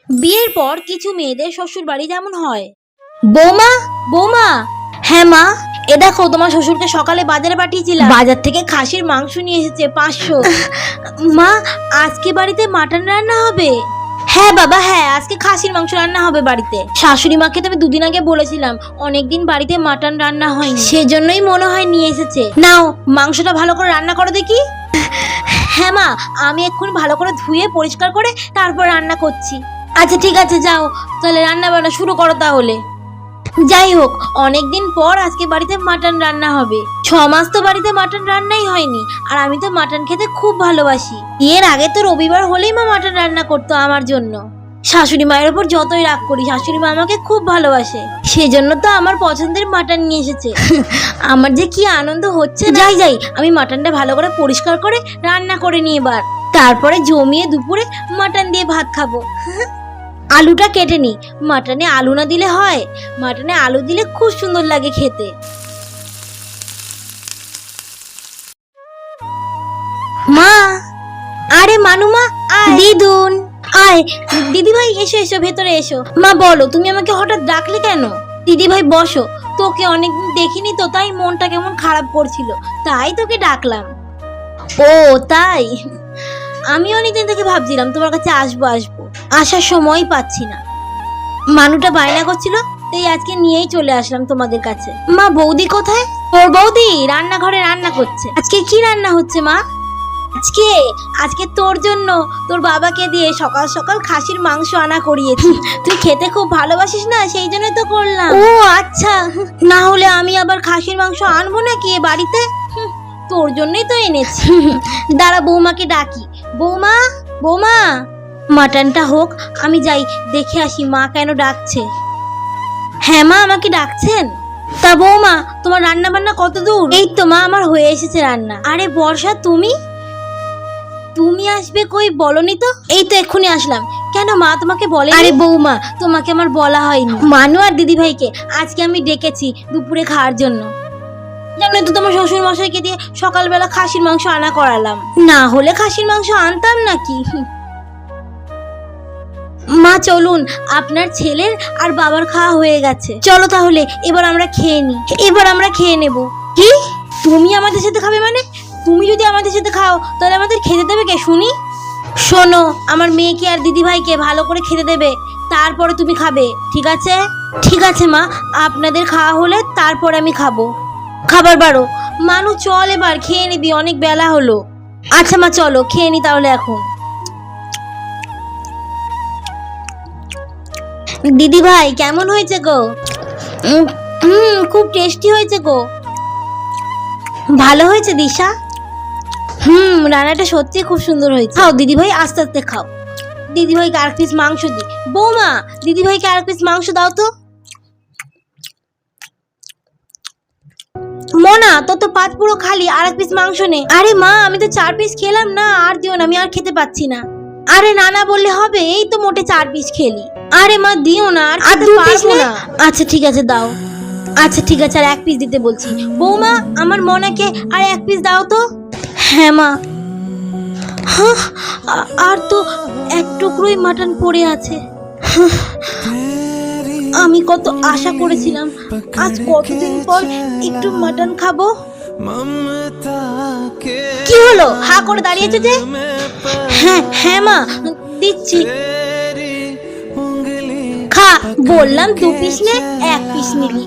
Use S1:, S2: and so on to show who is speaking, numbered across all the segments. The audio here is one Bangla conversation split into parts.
S1: বিয়ের পর কিছু মেয়েদের শ্বশুর বাড়ি যেমন হয়। বৌমা, বৌমা। হ্যাঁ মা, এ দেখো তোমার শ্বশুরকে সকালে বাজারে পাঠিয়েছিলাম, বাজার থেকে খাসির মাংস নিয়ে এসেছে 500। মা, আজকে বাড়িতে মাটন রান্না হবে? হ্যাঁ বাবা, হ্যাঁ আজকে খাসির মাংস রান্না হবে বাড়িতে। শাশুড়ি মাকে তো আমি দুদিন আগে বলেছিলাম অনেকদিন বাড়িতে মাটন রান্না হয়নি, সেজন্যই মনে হয় নিয়ে এসেছে। নাও মাংসটা ভালো করে রান্না করো দেখি। হ্যাঁ মা, আমি এক্ষুনি ভালো করে ধুয়ে পরিষ্কার করে তারপর রান্না করছি। আচ্ছা ঠিক আছে, যাও তাহলে রান্না বান্না শুরু করো তাহলে। যাই হোক, অনেকদিন পর আজকে বাড়িতে মাটন রান্না হবে। 6 মাস তো বাড়িতে মাটন রান্নাই হয়নি, আর আমি তো মাটন খেতে খুব ভালোবাসি। এর আগে তো রবিবার হলেই মা মাটন রান্না করতো আমার জন্য। শাশুড়ি মায়ের ওপর যতই রাগ করি, শাশুড়ি মা আমাকে খুব ভালোবাসে, সেজন্য তো আমার পছন্দের মাটন নিয়ে এসেছে। আমার যে কি আনন্দ হচ্ছে। যাই যাই, আমি মাটনটা ভালো করে পরিষ্কার করে রান্না করে নিয়ে এবার, তারপরে জমিয়ে দুপুরে মাটন দিয়ে ভাত খাবো। আলুটা কেটে নি, মাটনে আলু না দিলে হয়? মাটনে আলু দিলে খুব সুন্দর লাগে খেতে। মা, আরে মানুমা, দিদুন আয়। দিদি ভাই এসো এসো, ভেতরে এসো। মা বলো, তুমি আমাকে হঠাৎ ডাকলে কেন? দিদি ভাই বসো, তোকে অনেকদিন দেখিনি তো, তাই মনটা কেমন খারাপ করছিল, তাই তোকে ডাকলাম। ও তাই? আমি অনেকদিন থেকে ভাবছিলাম তোমার কাছে আসবো আসবো, আসার সময় পাচ্ছি না। মানুটা বায়না করছিল, তাই আজকে নিয়েই চলে আসলাম তোমাদের কাছে। মা, বৌদি কোথায়? তোর বৌদি রান্নাঘরে রান্না করছে। আজকে কি রান্না হচ্ছে মা? আজকে তোর জন্য তোর বাবাকে দিয়ে সকাল সকাল খাসির মাংস আনা করিয়েছি। তুই খেতে খুব ভালোবাসিস না, সেই জন্যই তো করলাম। ও আচ্ছা, না হলে আমি আবার খাসির মাংস আনবো নাকি এ বাড়িতে? তোর জন্যই তো এনেছি। দাঁড়া বৌমাকে ডাকি। বৌমা, বৌমা। মাটনটা হোক, আমি যাই দেখে আসি মা কেন ডাকছে। হ্যাঁ মা, আমাকে ডাকছেন? তা বৌমা, তোমার রান্না বান্না কত দূর? এই তো মা, আমার হয়ে এসেছে রান্না। আরে বর্ষা, তুমি আসবে কই বলনি তো? এই তো এক্ষুনি আসলাম। কেন মা তোমাকে বলে? আরে বৌমা, তোমাকে আমার বলা হয়নি। মানু আর দিদি ভাইকে আজকে আমি ডেকেছি দুপুরে খাওয়ার জন্য। জানো তো, তোমার শ্বশুর মশাইকে দিয়ে সকালবেলা খাসির মাংস আনা করালাম, না হলে খাসির মাংস আনতাম নাকি? মা চলুন, আপনার ছেলের আর বাবার খাওয়া হয়ে গেছে, চলো তাহলে এবার আমরা খেয়ে নিই। এবার আমরা খেয়ে নেব। কি, তুমি আমাদের সাথে খাবে মানে? তুমি যদি আমাদের সাথে খাও তাহলে আমাদের খেতে দেবে কে শুনি? শোনো, আমার মেয়েকে আর দিদি ভাইকে ভালো করে খেতে দেবে, তারপরে তুমি খাবে, ঠিক আছে? ঠিক আছে মা, আপনাদের খাওয়া হলে তারপরে আমি খাবো। খাবার বাড়ো। মানু চল, এবার খেয়ে নিবি, অনেক বেলা হলো। আচ্ছা মা চলো খেয়ে নি তাহলে এখন। দিদি ভাই কেমন হয়েছে গো? খুব টেস্টি হয়েছে গো। ভালো হয়েছে দিশা। রান্নাটা সত্যি খুব সুন্দর হয়েছে। খাও দিদি ভাই, আস্তে আস্তে খাও। দিদি ভাইকে আর পিস মাংস দি। বৌমা, দিদি ভাইকে আর পিস মাংস দাও তো। মোনা, তোর তো পাত পুরো খালি, আর এক পিস মাংস নে। আরে মা, আমি তো 4 পিস খেলাম না, আর দিও না, আমি আর খেতে পাচ্ছি না। আরে না না বললে হবে, এই তো মোটে 4 পিস খেলি। আরে মা দিও না, আর 2 পিস না। আচ্ছা ঠিক আছে দাও। আচ্ছা ঠিক আছে, আর 1 পিস দিতে বলছি। বৌমা, আমার মনাকে আর 1 পিস দাও তো। হ্যাঁ মা। আর তো 1 টুকরোই মাটন পড়ে আছে। আমি কত আশা করেছিলাম, আজ কতদিন পর একটু মাটন খাবো। কি হলো, হা করে দাঁড়িয়েছে যে? হ্যাঁ হ্যাঁ মা, দিচ্ছি। খা, বললাম 2 পিস নে, 1 পিস নিলি।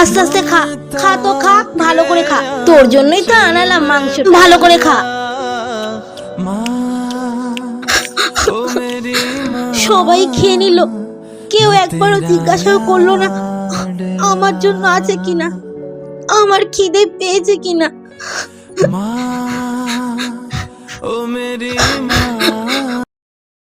S1: আস্তে আস্তে খা, খা তো খা, ভালো করে খা, তোর জন্যই তো আনালাম মাংস, ভালো করে খা। সবাই খেয়ে নিল, কেউ একবারও জিজ্ঞাসাও করলো না আমার জন্য আছে কিনা, আমার খিদে পেয়েছে কিনা।